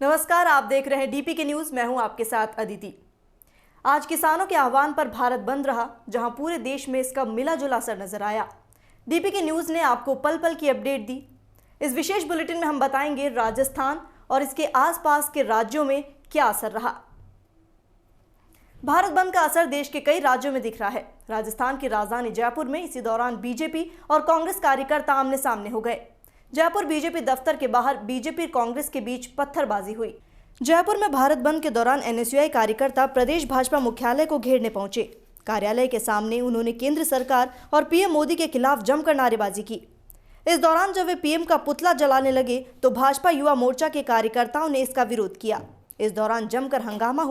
नमस्कार, आप देख रहे हैं डीपी के न्यूज। मैं हूं आपके साथ अदिति। आज किसानों के आह्वान पर भारत बंद रहा, जहां पूरे देश में इसका मिला जुला असर नजर आया। डीपी के न्यूज ने आपको पल पल की अपडेट दी। इस विशेष बुलेटिन में हम बताएंगे राजस्थान और इसके आसपास के राज्यों में क्या असर रहा। भारत बंद का असर देश के कई राज्यों में दिख रहा है। राजस्थान की राजधानी जयपुर में इसी दौरान बीजेपी और कांग्रेस कार्यकर्ता आमने सामने हो गए। जयपुर बीजेपी दफ्तर के बाहर बीजेपी कांग्रेस के बीच पत्थरबाजी हुई। जयपुर में भारत बंद के दौरान एनएसयूआई कार्यकर्ता प्रदेश भाजपा मुख्यालय को घेरने पहुंचे। कार्यालय के सामने उन्होंने केंद्र सरकार और पीएम मोदी के खिलाफ जमकर नारेबाजी की। इस दौरान जब वे पीएम का पुतला जलाने लगे तो भाजपा युवा मोर्चा के कार्यकर्ताओं ने इसका विरोध किया। इस दौरान जमकर हंगामा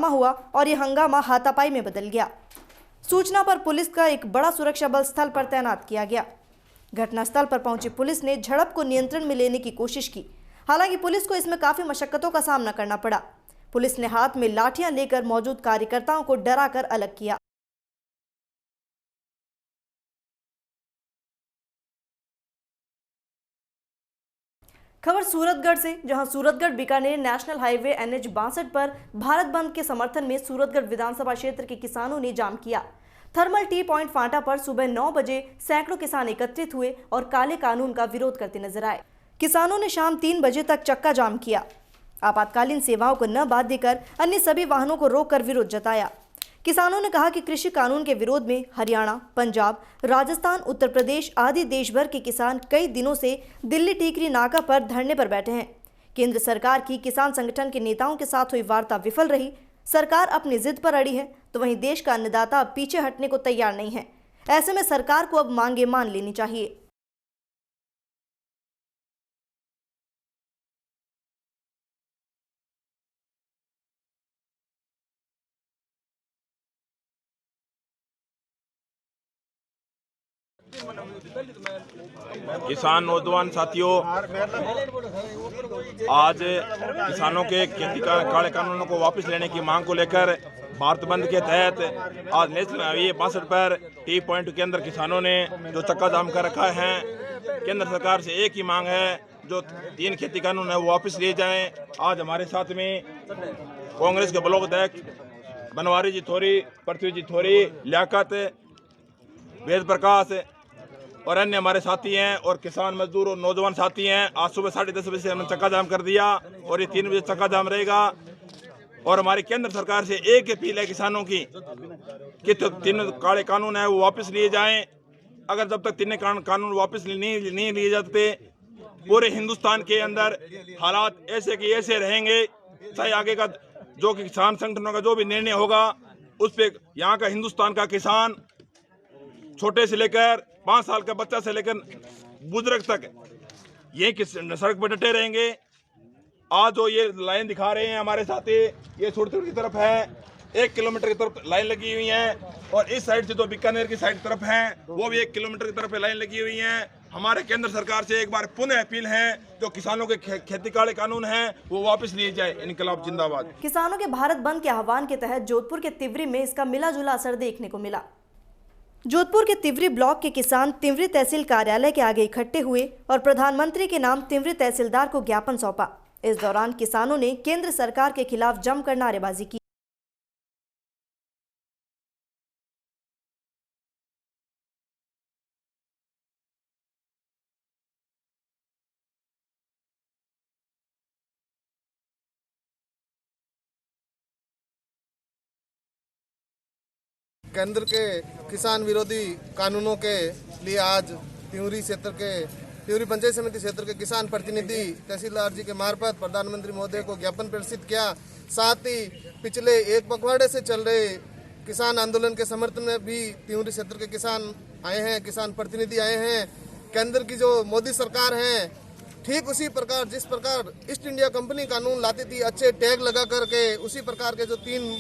हुआ और यह हंगामा हाथापाई में बदल गया। सूचना पर पुलिस का एक बड़ा सुरक्षा बल स्थल पर तैनात किया गया। घटनास्थल पर पहुंची पुलिस ने झड़प को नियंत्रण में लेने की कोशिश की। हालांकि पुलिस को इसमें काफी मशक्कतों का सामना करना पड़ा। पुलिस ने हाथ में लाठियां लेकर मौजूद कार्यकर्ताओं को डराकर अलग किया। खबर सूरतगढ़ से, जहां Suratgarh Bikaner national highway NH 62 पर भारत बंद के समर्थन में सूरतगढ़ विधानसभा क्षेत्र के किसानों ने जाम किया। थर्मल टी पॉइंट फांटा पर सुबह 9 बजे सैकड़ों किसान एकत्रित हुए और काले कानून का विरोध करते नजर आए। किसानों ने शाम 3 बजे तक चक्का जाम किया। आपातकालीन सेवाओं को न बाध्य कर अन्य सभी वाहनों को रोककर विरोध जताया। किसानों ने कहा कि कृषि कानून के विरोध में हरियाणा, पंजाब, राजस्थान, उत्तर प्रदेश आदि देश भर के किसान कई दिनों से दिल्ली टीकरी नाका पर धरने पर बैठे हैं। केंद्र सरकार की किसान संगठन के नेताओं के साथ हुई वार्ता विफल रही। सरकार अपनी जिद पर अड़ी है, तो वहीं देश का अन्नदाता अब पीछे हटने को तैयार नहीं है। ऐसे में सरकार को अब मांगे मान लेनी चाहिए। किसान नौजवान साथियों, आज किसानों के खेती काले कानूनों को वापस लेने की मांग को लेकर भारत बंद के तहत आज नेशनल हाईवे 62 पर टी पॉइंट के अंदर किसानों ने जो चक्का जाम कर रखा है। केंद्र सरकार से एक ही मांग है, जो 3 खेती कानून है वो वापस लिए जाएं। आज हमारे साथ में कांग्रेस के ब्लॉक अध्यक्ष बनवारी जी थोरी, पृथ्वी जी थोरी, लियाकत, वेद प्रकाश और अन्य हमारे साथी हैं और किसान मजदूर और नौजवान साथी हैं। आज सुबह 10:30 बजे से हमने चक्का जाम कर दिया और ये 3 बजे चक्का जाम रहेगा। और हमारी केंद्र सरकार से एक अपील है किसानों की कि तो 3 काले कानून है वो वापस लिए जाएं। अगर जब तक 3 कानून वापस नहीं लिए जाते, पूरे हिंदुस्तान के अंदर हालात ऐसे के ऐसे रहेंगे। चाहे आगे का जो किसान संगठनों का जो भी निर्णय होगा उस पर यहाँ का हिंदुस्तान का किसान छोटे से लेकर 5 साल का बच्चा से लेकर बुजुर्ग तक ये सड़क पर डटे रहेंगे। आज जो ये लाइन दिखा रहे हैं हमारे साथी, ये सूरतगढ़ की तरफ है, 1 किलोमीटर की तरफ लाइन लगी हुई है और इस साइड से जो बीकानेर की साइड तरफ है वो भी 1 किलोमीटर की तरफ लाइन लगी हुई है। हमारे केंद्र सरकार से एक बार पुनः अपील है, जो किसानों के खेती काले कानून हैं वो वापस लिए जाए। इनकलाब जिंदाबाद। किसानों के भारत बंद के आह्वान के तहत जोधपुर के तिवरी में इसका मिला जुला असर देखने को मिला। जोधपुर के तिवरी ब्लॉक के किसान तिवरी तहसील कार्यालय के आगे इकट्ठे हुए और प्रधानमंत्री के नाम तिवरी तहसीलदार को ज्ञापन सौंपा। इस दौरान किसानों ने केंद्र सरकार के खिलाफ जमकर नारेबाजी की। केंद्र के किसान विरोधी कानूनों के लिए आज तिवरी पंचायत समिति क्षेत्र के किसान प्रतिनिधि तहसीलदार जी के मार्फत प्रधानमंत्री महोदय को ज्ञापन प्रेषित किया। साथ ही पिछले 1 पखवाड़े से चल रहे किसान आंदोलन के समर्थन में भी तिवरी क्षेत्र के किसान आए हैं, किसान प्रतिनिधि आए हैं। केंद्र की जो मोदी सरकार है, ठीक उसी प्रकार जिस प्रकार ईस्ट इंडिया कंपनी कानून लाती थी, अच्छे टैग लगा करके, उसी प्रकार के जो 3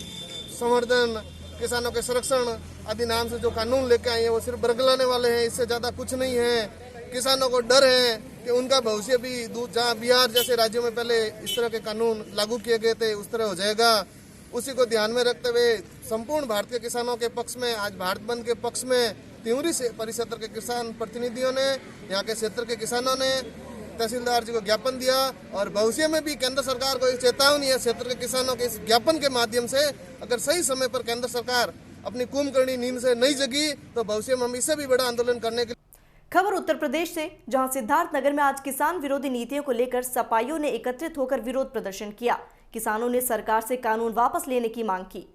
संवर्धन, किसानों के संरक्षण आदि नाम से जो कानून लेके आए हैं वो सिर्फ बरगलाने वाले हैं, इससे ज़्यादा कुछ नहीं है। किसानों को डर है कि उनका भविष्य भी जहाँ बिहार जैसे राज्यों में पहले इस तरह के कानून लागू किए गए थे उस तरह हो जाएगा। उसी को ध्यान में रखते हुए संपूर्ण भारतीय किसानों के पक्ष में, आज भारत बंद के पक्ष में तिवरी से परिक्षेत्र के किसान प्रतिनिधियों ने, यहाँ के क्षेत्र के किसानों ने तहसीलदार जी को ज्ञापन दिया और भविष्य में भी केंद्र सरकार को एक चेतावनी है क्षेत्र के किसानों के इस ज्ञापन के माध्यम से अगर सही समय पर केंद्र सरकार अपनी कुंभकर्णी नींद से नहीं जगी तो भविष्य में हम इससे भी बड़ा आंदोलन करने के। खबर उत्तर प्रदेश से, जहां सिद्धार्थनगर में आज किसान विरोधी नीतियों को लेकर सपाइयों ने एकत्रित होकर विरोध प्रदर्शन किया। किसानों ने सरकार से कानून वापस लेने की मांग की।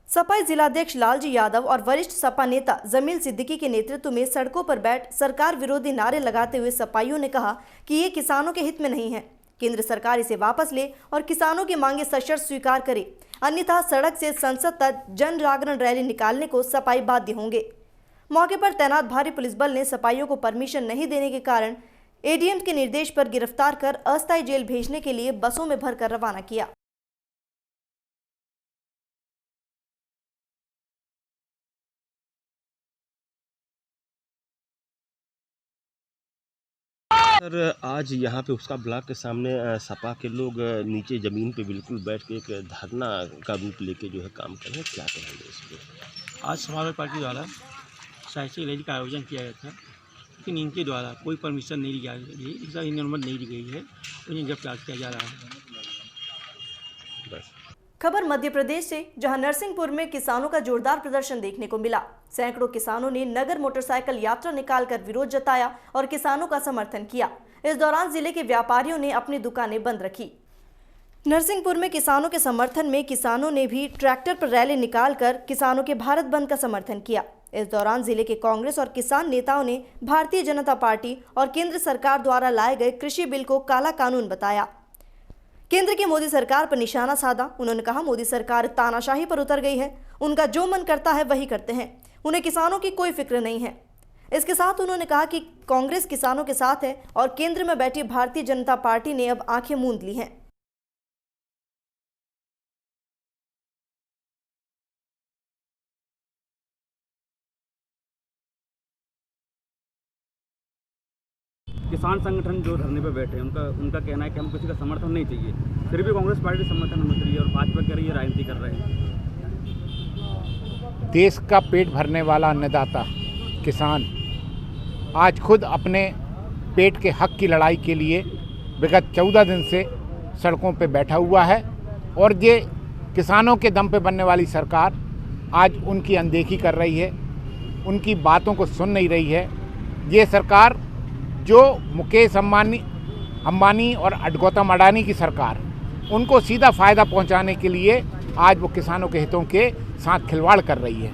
सपाई जिलाध्यक्ष लालजी यादव और वरिष्ठ सपा नेता जमील सिद्दीकी के नेतृत्व में सड़कों पर बैठ सरकार विरोधी नारे लगाते हुए सपाइयों ने कहा कि ये किसानों के हित में नहीं है। केंद्र सरकार इसे वापस ले और किसानों की मांगे सशर्त स्वीकार करे, अन्यथा सड़क से संसद तक जन जागरण रैली निकालने को सपाई बाध्य होंगे। मौके पर तैनात भारी पुलिस बल ने सपाइयों को परमिशन नहीं देने के कारण एडीएम के निर्देश पर गिरफ्तार कर अस्थायी जेल भेजने के लिए बसों में भरकर रवाना किया। सर, आज यहाँ पे उसका ब्लॉक के सामने सपा के लोग नीचे ज़मीन पे बिल्कुल बैठ के एक धरना का रूप लेके जो है काम कर रहे हैं, क्या कहेंगे इस पर? आज समाजवादी पार्टी द्वारा साहित्य रैली का आयोजन किया गया था, लेकिन इनके द्वारा कोई परमिशन नहीं लिया गई, इसका अनुमति नहीं दी गई है, उन्हें गिरफ्तार किया जा रहा है। बस। खबर मध्य प्रदेश से, जहां नरसिंहपुर में किसानों का जोरदार प्रदर्शन देखने को मिला। सैकड़ों किसानों ने नगर मोटरसाइकिल यात्रा निकालकर विरोध जताया और किसानों का समर्थन किया। इस दौरान जिले के व्यापारियों ने अपनी दुकानें बंद रखी। नरसिंहपुर में किसानों के समर्थन में किसानों ने भी ट्रैक्टर पर रैली निकालकर किसानों के भारत बंद का समर्थन किया। इस दौरान जिले के कांग्रेस और किसान नेताओं ने भारतीय जनता पार्टी और केंद्र सरकार द्वारा लाए गए कृषि बिल को काला कानून बताया। केंद्र की मोदी सरकार पर निशाना साधा। उन्होंने कहा, मोदी सरकार तानाशाही पर उतर गई है, उनका जो मन करता है वही करते हैं, उन्हें किसानों की कोई फिक्र नहीं है। इसके साथ उन्होंने कहा कि कांग्रेस किसानों के साथ है और केंद्र में बैठी भारतीय जनता पार्टी ने अब आंखें मूंद ली हैं। किसान संगठन जो धरने पर बैठे हैं उनका कहना है कि हम किसी का समर्थन नहीं चाहिए, फिर भी कांग्रेस पार्टी समर्थन में उतरी है और भाजपा कह रही है राजनीति कर रहे हैं। देश का पेट भरने वाला अन्नदाता किसान आज खुद अपने पेट के हक की लड़ाई के लिए विगत 14 दिन से सड़कों पे बैठा हुआ है और ये किसानों के दम पे बनने वाली सरकार आज उनकी अनदेखी कर रही है, उनकी बातों को सुन नहीं रही है। ये सरकार जो मुकेश अंबानी और गौतम अडानी की सरकार, उनको सीधा फ़ायदा पहुंचाने के लिए आज वो किसानों के हितों के साथ खिलवाड़ कर रही है।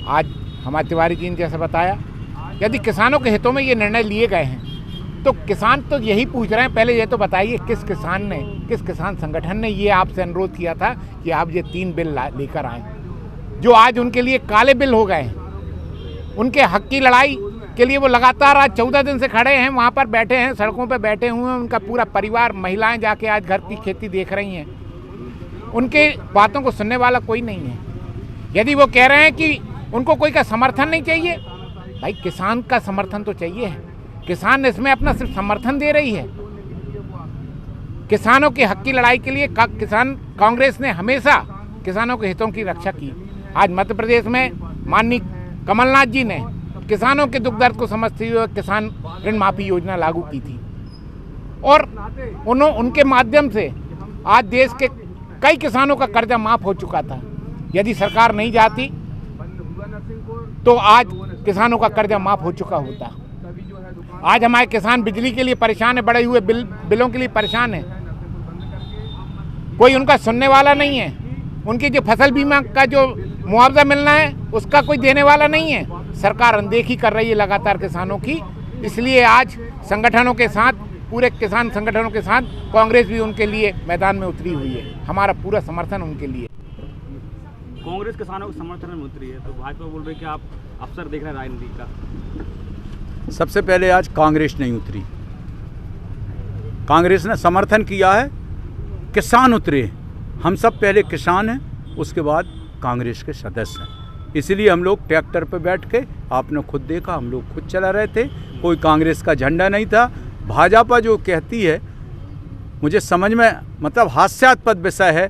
आज हमारे तिवारी जी ने जैसे बताया, यदि किसानों के हितों में ये निर्णय लिए गए हैं तो किसान तो यही पूछ रहे हैं, पहले ये तो बताइए किस किसान संगठन ने ये आपसे अनुरोध किया था कि आप ये 3 बिल लेकर आएँ, जो आज उनके लिए काले बिल हो गए हैं। उनके हक की लड़ाई के लिए वो लगातार आज 14 दिन से खड़े हैं, वहाँ पर बैठे हैं, सड़कों पर बैठे हुए हैं। उनका पूरा परिवार, महिलाएं जाके आज घर की खेती देख रही हैं। उनके बातों को सुनने वाला कोई नहीं है। यदि वो कह रहे हैं कि उनको कोई का समर्थन नहीं चाहिए, भाई किसान का समर्थन तो चाहिए है। किसान इसमें अपना सिर्फ समर्थन दे रही है। किसानों के हक की लड़ाई के लिए कांग्रेस ने हमेशा किसानों के हितों की रक्षा की। आज मध्य प्रदेश में माननीय कमलनाथ जी ने किसानों के दुख दर्द को समझते हुए किसान ऋण माफी योजना लागू की थी और उनके माध्यम से आज देश के कई किसानों का कर्जा माफ हो चुका था। यदि सरकार नहीं जाती तो आज किसानों का कर्जा माफ हो चुका होता। आज हमारे किसान बिजली के लिए परेशान है, बढ़े हुए बिलों के लिए परेशान है, कोई उनका सुनने वाला नहीं है। उनकी जो फसल बीमा का जो मुआवजा मिलना है उसका कोई देने वाला नहीं है। सरकार अनदेखी कर रही है लगातार किसानों की। इसलिए आज संगठनों के साथ, पूरे किसान संगठनों के साथ कांग्रेस भी उनके लिए मैदान में उतरी हुई है। हमारा पूरा समर्थन उनके लिए। कांग्रेस किसानों के समर्थन में उतरी है तो भाजपा बोल रहे कि आप अवसर देख रहे हैं राजनीति का। सबसे पहले आज कांग्रेस नहीं उतरी, कांग्रेस ने समर्थन किया है, किसान उतरे। हम सब पहले किसान हैं, उसके बाद कांग्रेस के सदस्य हैं। इसलिए हम लोग ट्रैक्टर पर बैठ के, आपने खुद देखा, हम लोग खुद चला रहे थे, कोई कांग्रेस का झंडा नहीं था। भाजपा जो कहती है, मुझे समझ में मतलब हास्यास्पद विषय है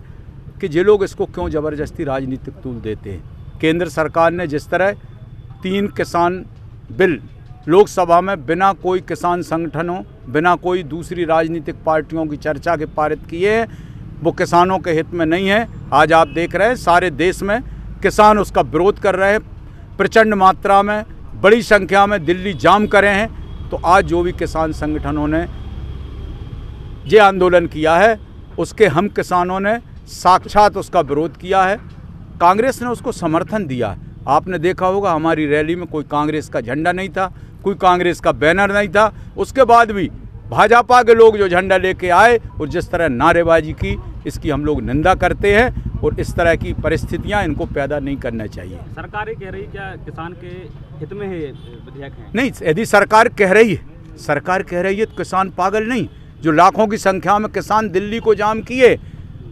कि ये लोग इसको क्यों ज़बरदस्ती राजनीतिक तूल देते हैं। केंद्र सरकार ने जिस तरह 3 किसान बिल लोकसभा में बिना कोई किसान संगठनों, बिना कोई दूसरी राजनीतिक पार्टियों की चर्चा के पारित किए हैं। वो किसानों के हित में नहीं है। आज आप देख रहे हैं सारे देश में किसान उसका विरोध कर रहे हैं, प्रचंड मात्रा में, बड़ी संख्या में दिल्ली जाम करे हैं। तो आज जो भी किसान संगठनों ने ये आंदोलन किया है, उसके हम किसानों ने साक्षात उसका विरोध किया है। कांग्रेस ने उसको समर्थन दिया है। आपने देखा होगा हमारी रैली में कोई कांग्रेस का झंडा नहीं था, कोई कांग्रेस का बैनर नहीं था। उसके बाद भी भाजपा के लोग जो झंडा लेके आए और जिस तरह नारेबाजी की, इसकी हम लोग निंदा करते हैं और इस तरह की परिस्थितियां इनको पैदा नहीं करना चाहिए। सरकार ये कह रही क्या किसान के हित में है विधेयक है? नहीं, यदि सरकार कह रही है तो किसान पागल नहीं। जो लाखों की संख्या में किसान दिल्ली को जाम किए,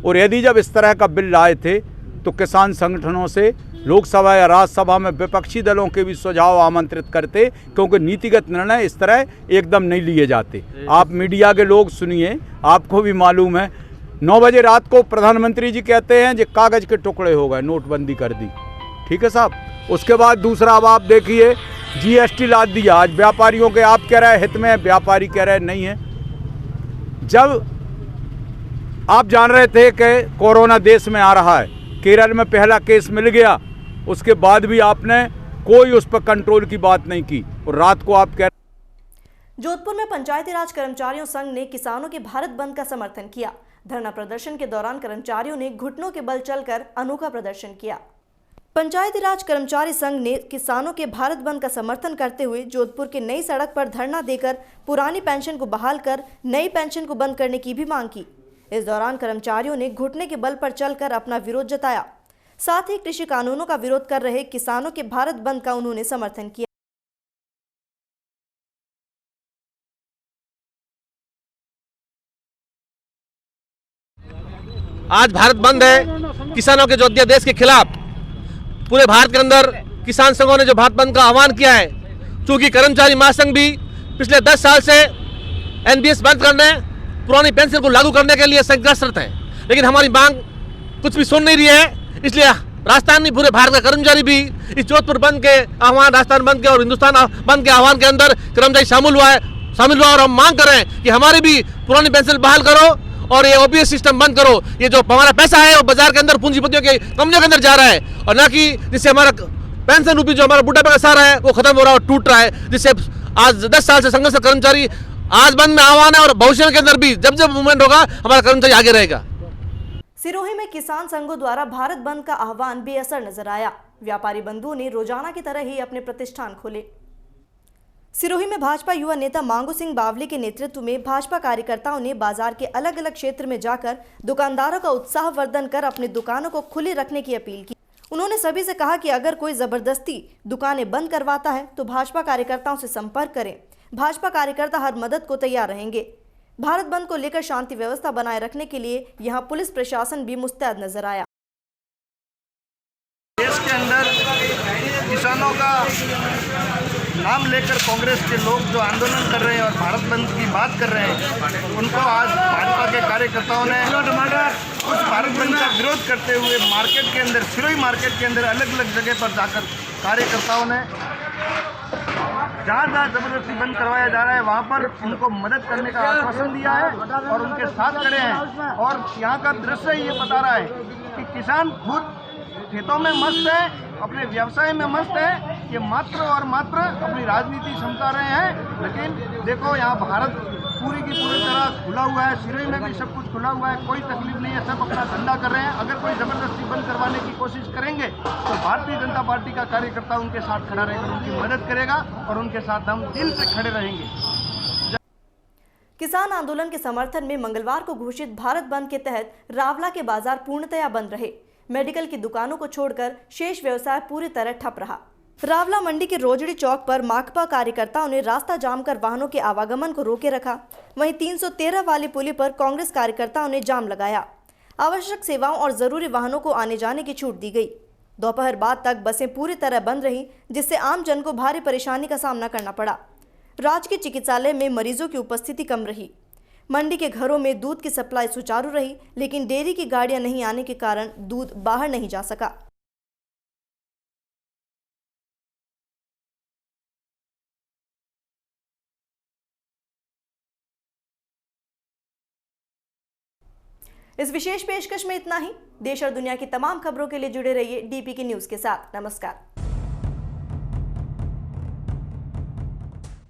और यदि जब इस तरह का बिल लाए थे तो किसान संगठनों से लोकसभा या राज्यसभा में विपक्षी दलों के भी सुझाव आमंत्रित करते, क्योंकि नीतिगत निर्णय इस तरह एकदम नहीं लिए जाते। आप मीडिया के लोग सुनिए, आपको भी मालूम है 9 बजे रात को प्रधानमंत्री जी कहते हैं जो कागज़ के टुकड़े हो गए, नोटबंदी कर दी। ठीक है साहब। उसके बाद दूसरा, अब आप देखिए GST लाद दिया। आज व्यापारियों के आप कह रहे हैं हित में, व्यापारी कह रहे नहीं है। जब आप जान रहे थे कि कोरोना देश में आ रहा है, केरल में पहला केस मिल गया, उसके बाद भी आपने कोई उस पर कंट्रोल की बात नहीं की। और रात को आप कह जोधपुर में पंचायती राज कर्मचारियों संघ ने किसानों के भारत बंद का समर्थन किया। धरना प्रदर्शन के दौरान कर्मचारियों ने घुटनों के बल चलकर अनोखा प्रदर्शन किया। पंचायती राज कर्मचारी संघ ने किसानों के भारत बंद का समर्थन करते हुए जोधपुर के नई सड़क पर धरना देकर पुरानी पेंशन को बहाल कर नई पेंशन को बंद करने की भी मांग की। इस दौरान कर्मचारियों ने घुटने के बल पर चलकर अपना विरोध जताया। साथ ही कृषि कानूनों का विरोध कर रहे किसानों के भारत बंद का उन्होंने समर्थन किया। आज भारत बंद है किसानों के जो अध्यादेश के खिलाफ। पूरे भारत के अंदर किसान संघों ने जो भारत बंद का आह्वान किया है, क्योंकि कर्मचारी महासंघ भी पिछले 10 साल से NBS बंद करने, पुरानी पेंशन को लागू करने के लिए संघर्षरत है, लेकिन हमारी मांग कुछ भी सुन नहीं रही है। इसलिए राजस्थान नहीं, पूरे भारत का कर्मचारी भी इस जोधपुर बंद के आह्वान, राजस्थान बंद के और हिंदुस्तान बंद के आह्वान के अंदर कर्मचारी शामिल हुआ और हम मांग कर रहे हैं कि हमारी भी पुरानी पेंशन बहाल करो और ये OPS सिस्टम बंद करो। ये जो हमारा पैसा है वो बाजार के अंदर पूंजीपतियों के कंपनियों के अंदर जा रहा है, और ना कि जिससे हमारा पेंशन रूपी जो हमारा बुढ़ापे का सहारा है वो खत्म हो रहा है और टूट रहा है, जिससे आज 10 साल से संघर्ष कर्मचारी आज बंद में आह्वान है और भविष्य के अंदर भी जब जब मूवमेंट होगा हमारा कर्मचारी आगे रहेगा। सिरोही में किसान संघों द्वारा भारत बंद का आह्वान बेअसर नजर आया। व्यापारी बंधुओं ने रोजाना की तरह ही अपने प्रतिष्ठान खोले। सिरोही में भाजपा युवा नेता मांगू सिंह बावली के नेतृत्व में भाजपा कार्यकर्ताओं ने बाजार के अलग अलग क्षेत्र में जाकर दुकानदारों का उत्साहवर्धन कर अपनी दुकानों को खुली रखने की अपील की। उन्होंने सभी से कहा कि अगर कोई जबरदस्ती दुकानें बंद करवाता है तो भाजपा कार्यकर्ताओं से संपर्क करें। भाजपा कार्यकर्ता हर मदद को तैयार रहेंगे। भारत बंद को लेकर शांति व्यवस्था बनाए रखने के लिए यहां पुलिस प्रशासन भी मुस्तैद नजर आया। देश के अंदर किसानों का नाम लेकर कांग्रेस के लोग जो आंदोलन कर रहे हैं और भारत बंद की बात कर रहे हैं, उनको आज भाजपा के कार्यकर्ताओं ने उस भारत बंद का विरोध करते हुए मार्केट के अंदर, सिरोही मार्केट के अंदर अलग अलग जगह पर जाकर कार्यकर्ताओं ने जहाँ जबरदस्ती बंद करवाया जा रहा है वहाँ पर उनको मदद करने का आश्वासन दिया है और उनके साथ खड़े हैं। और यहाँ का दृश्य ये बता रहा है कि किसान खुद खेतों में मस्त है, अपने व्यवसाय में मस्त है, ये मात्र और मात्र अपनी राजनीति समझा रहे हैं। लेकिन देखो यहाँ भारत पूरी की पूरी तरह खुला हुआ है, सिरोही में भी सब कुछ खुला हुआ है, कोई तकलीफ नहीं है, सब अपना धंधा कर रहे हैं। अगर कोई जबरदस्ती बंद करवाने की कोशिश करेंगे तो भारतीय जनता पार्टी का कार्यकर्ता उनके साथ खड़ा रहेगा, उनकी मदद करेगा और उनके साथ हम दिल से खड़े रहेंगे। किसान आंदोलन के समर्थन में मंगलवार को घोषित भारत बंद के तहत रावला के बाजार पूर्णतया बंद रहे। मेडिकल की दुकानों को छोड़कर शेष व्यवसाय पूरी तरह ठप रहा। रावला मंडी के रोजड़ी चौक पर माकपा कार्यकर्ताओं ने रास्ता जाम कर वाहनों के आवागमन को रोके रखा। वहीं 313 वाली पुली पर कांग्रेस कार्यकर्ताओं ने जाम लगाया। आवश्यक सेवाओं और जरूरी वाहनों को आने जाने की छूट दी गई। दोपहर बाद तक बसें पूरी तरह बंद रहीं, जिससे आम जन को भारी परेशानी का सामना करना पड़ा। राजकीय चिकित्सालय में मरीजों की उपस्थिति कम रही। मंडी के घरों में दूध की सप्लाई सुचारू रही, लेकिन डेयरी की गाड़ियां नहीं आने के कारण दूध बाहर नहीं जा सका। इस विशेष पेशकश में इतना ही। देश और दुनिया की तमाम खबरों के लिए जुड़े रहिए डीपी की न्यूज के साथ। नमस्कार।